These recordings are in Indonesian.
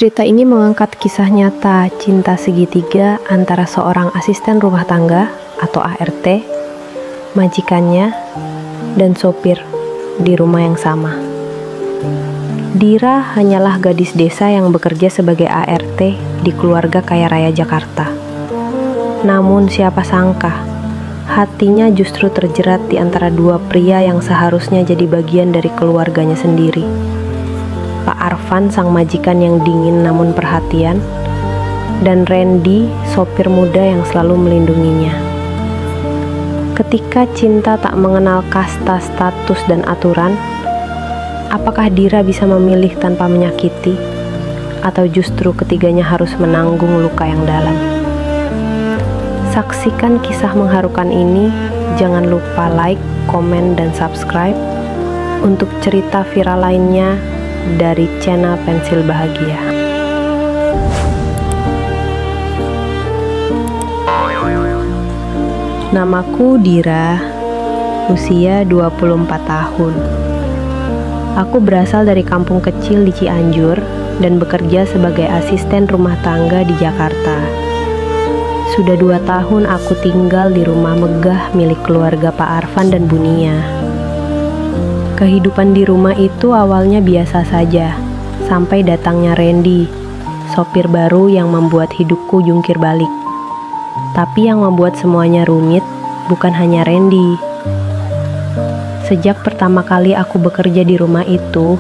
Cerita ini mengangkat kisah nyata cinta segitiga antara seorang asisten rumah tangga atau ART, majikannya, dan sopir di rumah yang sama. Dira hanyalah gadis desa yang bekerja sebagai ART di keluarga kaya raya Jakarta. Namun siapa sangka, hatinya justru terjerat di antara dua pria yang seharusnya jadi bagian dari keluarganya sendiri. Pak Arfan, sang majikan yang dingin namun perhatian, dan Randy, sopir muda yang selalu melindunginya. Ketika cinta tak mengenal kasta, status, dan aturan, apakah Dira bisa memilih tanpa menyakiti, atau justru ketiganya harus menanggung luka yang dalam? Saksikan kisah mengharukan ini, jangan lupa like, komen, dan subscribe untuk cerita viral lainnya dari channel Pensil Bahagia. Namaku Dira, usia 24 tahun. Aku berasal dari kampung kecil di Cianjur dan bekerja sebagai asisten rumah tangga di Jakarta. Sudah 2 tahun aku tinggal di rumah megah milik keluarga Pak Arfan dan Bunia. Kehidupan di rumah itu awalnya biasa saja, sampai datangnya Randy, sopir baru yang membuat hidupku jungkir balik. Tapi yang membuat semuanya rumit bukan hanya Randy. Sejak pertama kali aku bekerja di rumah itu,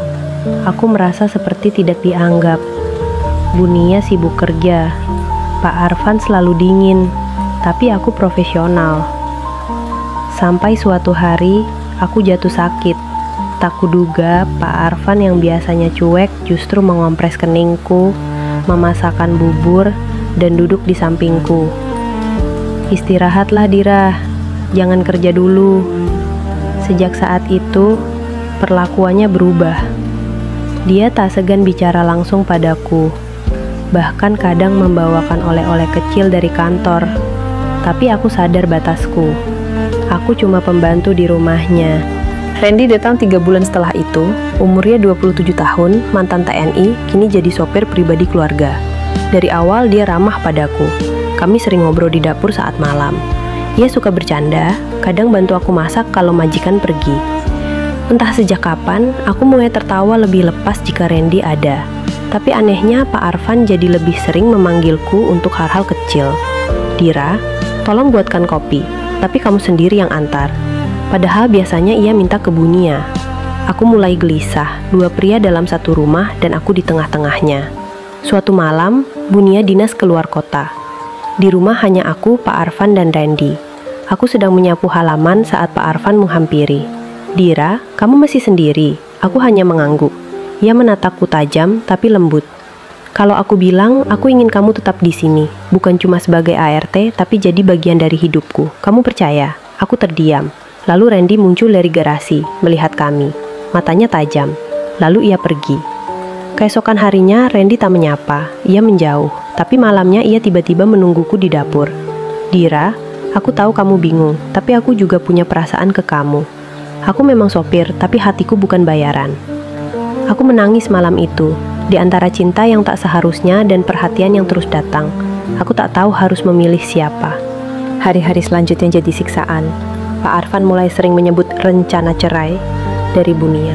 aku merasa seperti tidak dianggap. Bunia sibuk kerja, Pak Arfan selalu dingin, tapi aku profesional. Sampai suatu hari, aku jatuh sakit. Tak kuduga, Pak Arfan yang biasanya cuek justru mengompres keningku, memasakkan bubur, dan duduk di sampingku. Istirahatlah Dira, jangan kerja dulu. Sejak saat itu, perlakuannya berubah. Dia tak segan bicara langsung padaku, bahkan kadang membawakan oleh-oleh kecil dari kantor. Tapi aku sadar batasku. Aku cuma pembantu di rumahnya. Randy datang 3 bulan setelah itu, umurnya 27 tahun, mantan TNI, kini jadi sopir pribadi keluarga. Dari awal dia ramah padaku. Kami sering ngobrol di dapur saat malam. Ia suka bercanda, kadang bantu aku masak kalau majikan pergi. Entah sejak kapan, aku mulai tertawa lebih lepas jika Randy ada. Tapi anehnya Pak Arfan jadi lebih sering memanggilku untuk hal-hal kecil. Dira, tolong buatkan kopi, tapi kamu sendiri yang antar. Padahal biasanya ia minta ke Bunia. Aku mulai gelisah, 2 pria dalam satu rumah dan aku di tengah-tengahnya. Suatu malam, Bunia dinas keluar kota. Di rumah hanya aku, Pak Arfan, dan Randy. Aku sedang menyapu halaman saat Pak Arfan menghampiri. Dira, kamu masih sendiri? Aku hanya mengangguk. Ia menatapku tajam tapi lembut. Kalau aku bilang, aku ingin kamu tetap di sini, bukan cuma sebagai ART, tapi jadi bagian dari hidupku. Kamu percaya? Aku terdiam. Lalu Randy muncul dari garasi, melihat kami. Matanya tajam. Lalu ia pergi. Keesokan harinya, Randy tak menyapa. Ia menjauh. Tapi malamnya ia tiba-tiba menungguku di dapur. Dira, aku tahu kamu bingung, tapi aku juga punya perasaan ke kamu. Aku memang sopir, tapi hatiku bukan bayaran. Aku menangis malam itu, di antara cinta yang tak seharusnya dan perhatian yang terus datang. Aku tak tahu harus memilih siapa. Hari-hari selanjutnya jadi siksaan. Pak Arfan mulai sering menyebut rencana cerai dari Bunia.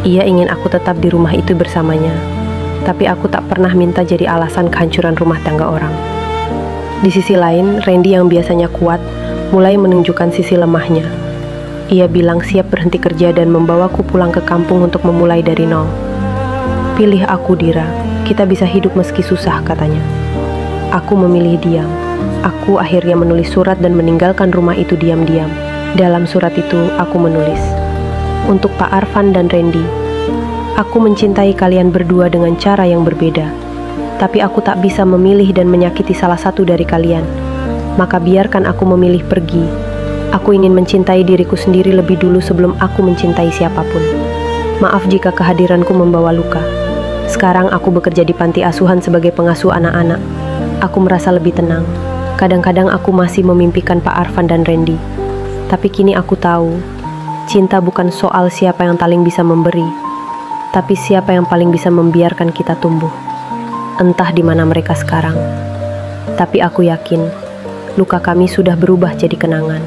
Ia ingin aku tetap di rumah itu bersamanya, tapi aku tak pernah minta jadi alasan kehancuran rumah tangga orang. Di sisi lain, Randy yang biasanya kuat mulai menunjukkan sisi lemahnya. Ia bilang siap berhenti kerja dan membawaku pulang ke kampung untuk memulai dari nol. Pilih aku Dira, kita bisa hidup meski susah, katanya. Aku memilih diam. Aku akhirnya menulis surat dan meninggalkan rumah itu diam-diam. Dalam surat itu, aku menulis, untuk Pak Arfan dan Randy, aku mencintai kalian berdua dengan cara yang berbeda. Tapi aku tak bisa memilih dan menyakiti salah satu dari kalian. Maka biarkan aku memilih pergi. Aku ingin mencintai diriku sendiri lebih dulu sebelum aku mencintai siapapun. Maaf jika kehadiranku membawa luka. Sekarang aku bekerja di panti asuhan sebagai pengasuh anak-anak. Aku merasa lebih tenang. Kadang-kadang aku masih memimpikan Pak Arfan dan Randy. Tapi kini aku tahu, cinta bukan soal siapa yang paling bisa memberi, tapi siapa yang paling bisa membiarkan kita tumbuh. Entah di mana mereka sekarang. Tapi aku yakin, luka kami sudah berubah jadi kenangan.